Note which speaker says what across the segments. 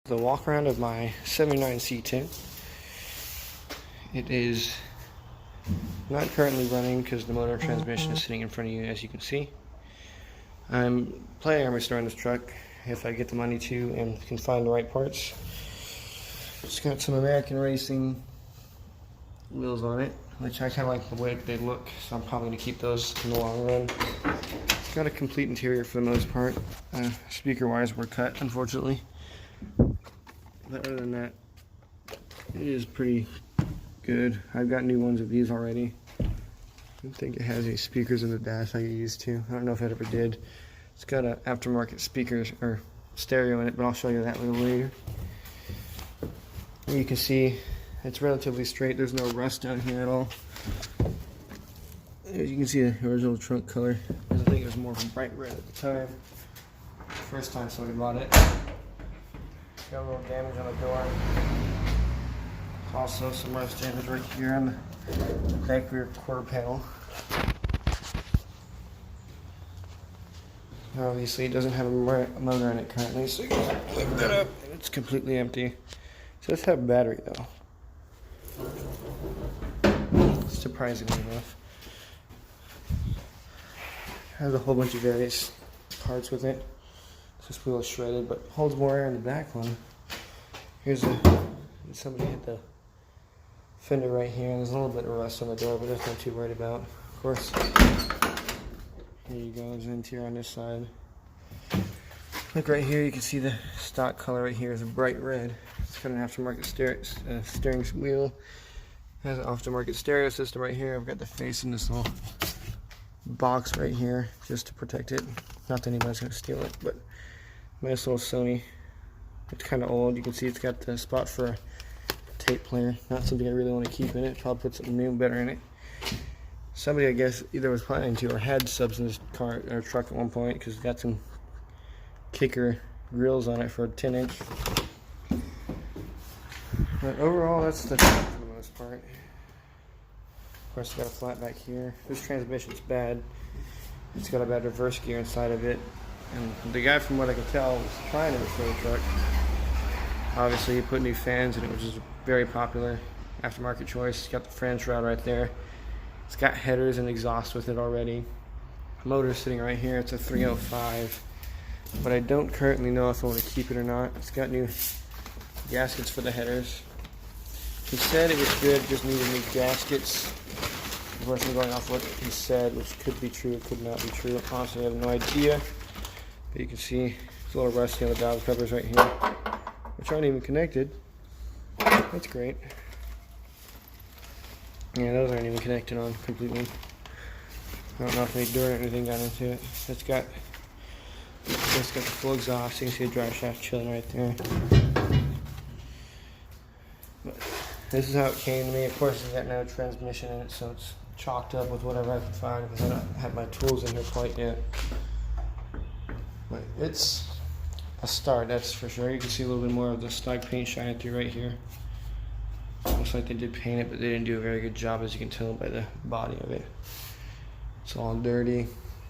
Speaker 1: The walk around of my 79 C10. It is not currently running because the motor and transmission is sitting in front of you, as you can see. I'm planning on restoring this truck if I get the money to and can find the right parts. It's got some American Racing wheels on it, which I kind of like the way they look, so I'm probably going to keep those in the long run. It's got a complete interior for the most part. Speaker wires were cut, unfortunately. But other than that, it is pretty good. I've got new ones of these already. I don't think it has any speakers in the dash like it used to. I don't know if it ever did. It's got an aftermarket speakers or stereo in it, but I'll show you that a little later. You can see it's relatively straight. There's no rust down here at all. As you can see, the original trunk color. I think it was more of a bright red at the time. First time somebody bought it. Got a little damage on the door. Also some rust damage right here on the back rear quarter panel. Obviously it doesn't have a motor in it currently, so you can lift that up and it's completely empty. So let's have a battery though. Surprisingly enough. Has a whole bunch of various parts with it. This wheel is shredded, but holds more air in the back one. Here's somebody hit the fender right here, and there's a little bit of rust on the door, but that's not too worried about. Of course, here you go, there's an interior on this side. Look right here, you can see the stock color right here is a bright red. It's got an aftermarket steering wheel. It has an aftermarket stereo system right here. I've got the face in this little box right here just to protect it. Not that anybody's going to steal it, but nice little Sony. It's kind of old. You can see it's got the spot for a tape player. Not something I really want to keep in it. Probably put something new, better in it. Somebody, I guess, either was planning to or had subs in this car or truck at one point because it's got some kicker grills on it for a 10-inch. But overall, that's the truck for the most part. Of course, it's got a flat back here. This transmission's bad. It's got a bad reverse gear inside of it. And the guy, from what I can tell, was trying to restore the truck. Obviously, he put new fans in it, which is a very popular aftermarket choice. It's got the French rod right there. It's got headers and exhaust with it already. The motor's sitting right here. It's a 305. But I don't currently know if I want to keep it or not. It's got new gaskets for the headers. He said it was good, just needed new gaskets. Of course, I'm going off what he said, which could be true, could not be true. Honestly, I have no idea. But you can see it's a little rusty on the valve covers right here, which aren't even connected. That's great. Yeah, those aren't even connected on completely. I don't know if any dirt or anything got into it. It's got the full exhaust. You can see the drive shaft chilling right there. But this is how it came to me. Of course, it's got no transmission in it, so it's chalked up with whatever I can find because I don't have my tools in here quite yet. But it's a start, that's for sure. You can see a little bit more of the stock paint shining through right here. Looks like they did paint it, but they didn't do a very good job, as you can tell by the body of it. It's all dirty.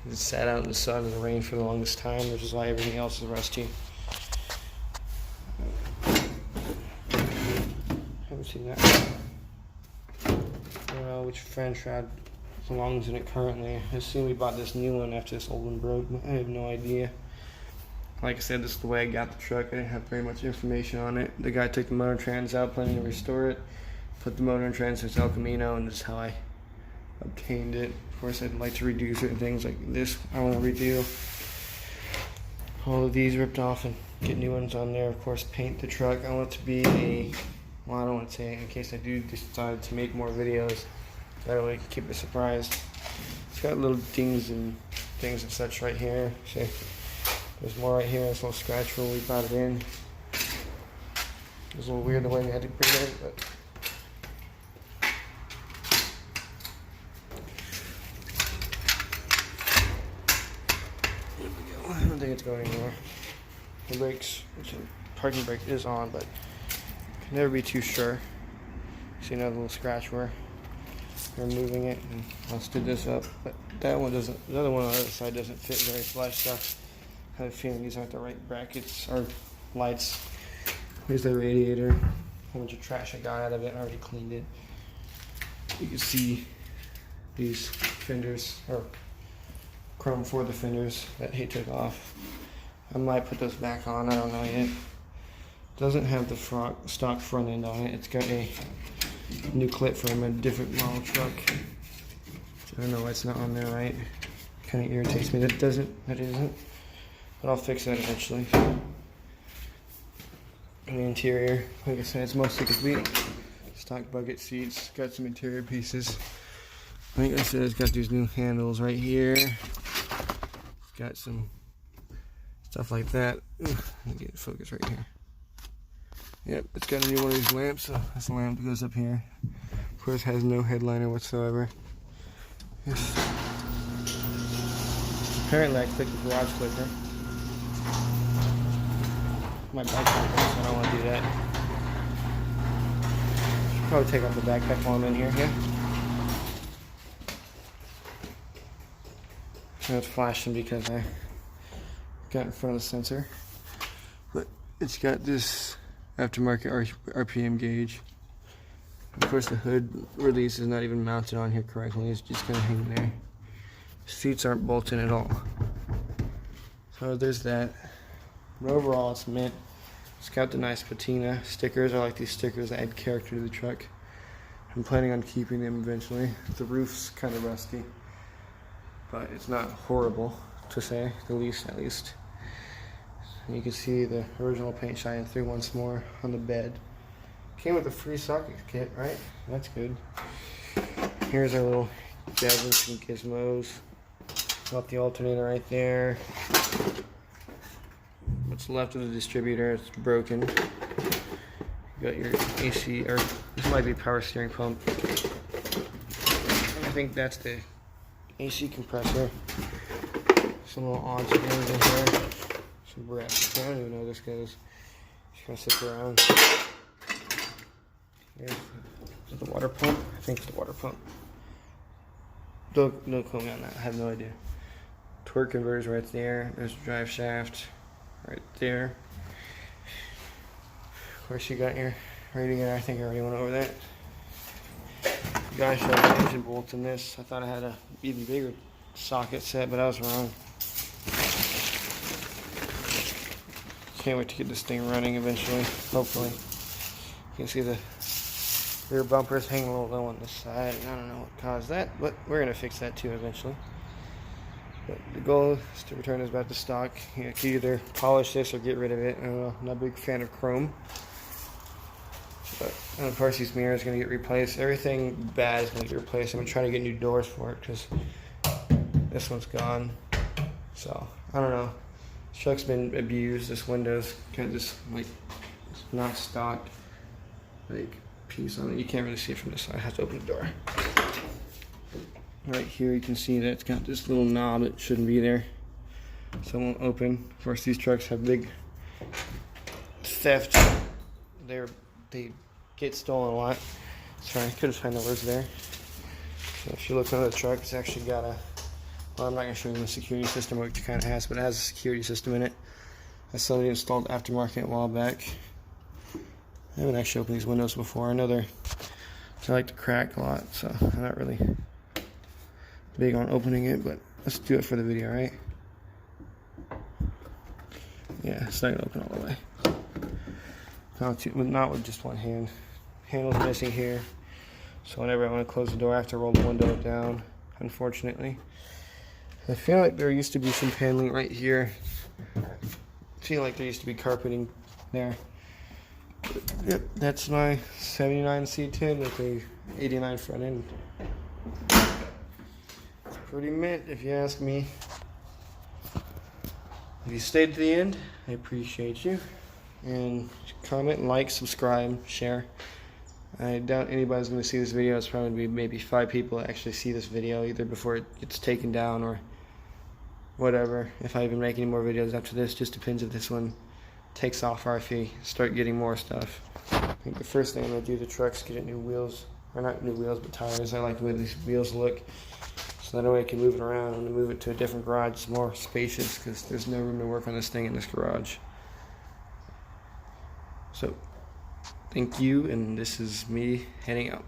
Speaker 1: It sat out in the sun and the rain for the longest time, which is why everything else is rusty. Haven't seen that. I don't know which French rod belongs in it currently. I assume we bought this new one after this old one broke. I have no idea. Like I said, this is the way I got the truck. I didn't have very much information on it. The guy took the motor trans out, planning to restore it. Put the motor and trans in El Camino, and this is how I obtained it. Of course, I'd like to redo certain things like this. I want to redo all of these ripped off and get new ones on there. Of course, paint the truck. I want it to be a, well, I don't want to say it in case I do decide to make more videos. That way I can keep it a surprise. It's got little dings and things and such right here. See, there's more right here. This little scratch where we brought it in. It was a little weird the way we had to bring it in, but there we go. I don't think it's going anywhere. The brakes, which the parking brake is on, but can never be too sure. See another little scratch where removing it, and I'll stood this up, but that one doesn't, the other one on the other side doesn't fit very flush, so I have a feeling these aren't the right brackets or lights. Here's the radiator. A whole bunch of trash I got out of it. I already cleaned it. You can see these fenders, or chrome for the fenders that he took off. I might put those back on, I don't know yet. Doesn't have the stock front end on it. It's got a new clip from a different model truck. I don't know why it's not on there right. Kind of irritates me that it isn't. But I'll fix that eventually. And the interior, like I said, it's mostly complete. Stock bucket seats, got some interior pieces. Like I said, it's got these new handles right here. It's got some stuff like that. Ooh, let me get it focused right here. Yep, it's got a new one of these lamps, so this lamp goes up here. Of course, has no headliner whatsoever. Yes. Apparently, I clicked the garage clicker. My bike's on, so I don't want to do that. Should probably take off the backpack while I'm in here. Yeah. Now it's flashing because I got in front of the sensor. But it's got this aftermarket RPM gauge. Of course, the hood release is not even mounted on here correctly. It's just kind of hanging there. Seats aren't bolted at all. So there's that. But overall, it's mint. It's got the nice patina stickers. I like these stickers that add character to the truck. I'm planning on keeping them eventually. The roof's kind of rusty, but it's not horrible to say the least, at least. And you can see the original paint shining through once more on the bed. Came with a free socket kit, right? That's good. Here's our little gadgets and gizmos. Got the alternator right there. What's left of the distributor, it's broken. You got your AC, or this might be power steering pump. I think that's the AC compressor. Some little odds and ends in here. Some breath. I don't even know where this goes. Just gonna sit around. Here's the water pump. I think it's the water pump. Don't quote me on that. I have no idea. Torque converter right there. There's the drive shaft right there. Of course, you got your radiator. I think I already went over that. You guys showed the engine bolts in this. I thought I had a even bigger socket set, but I was wrong. Can't wait to get this thing running eventually, hopefully. You can see the rear bumpers hanging a little low on this side. I don't know what caused that, but we're going to fix that too eventually. But the goal is to return this back to stock. You know, can either polish this or get rid of it. I don't know, I'm not a big fan of chrome. But of course, these mirrors are going to get replaced. Everything bad is going to get replaced. I'm going to try to get new doors for it because this one's gone. So, I don't know. This truck's been abused. This window's kind of just like not stocked. Like piece on it. You can't really see it from this side. I have to open the door. Right here you can see that it's got this little knob that shouldn't be there. So it won't open. Of course, these trucks have big theft. They get stolen a lot. Sorry, I couldn't find the words there. So if you look under the truck, it's actually got a, well, I'm not going to show you the security system, which it kind of has, but it has a security system in it. I saw it installed aftermarket a while back. I haven't actually opened these windows before. I know they like to crack a lot, so I'm not really big on opening it, but let's do it for the video, right? Yeah, it's not gonna open all the way. Not with just one hand. Handle's missing here, so whenever I want to close the door, I have to roll the window down, unfortunately. I feel like there used to be some paneling right here. I feel like there used to be carpeting there. Yep, that's my 79 C10 with a 89 front end. It's pretty mint, if you ask me. If you stayed to the end, I appreciate you. And comment, like, subscribe, share. I doubt anybody's going to see this video. It's probably going to be maybe 5 people that actually see this video, either before it gets taken down or whatever. If I even make any more videos after this, just depends if this one takes off or if I start getting more stuff. I think the first thing I'm going to do to the truck's get it new wheels. Or not new wheels, but tires. I like the way these wheels look. So that way I can move it around. I'm going to move it to a different garage. It's more spacious because there's no room to work on this thing in this garage. So thank you, and this is me heading out.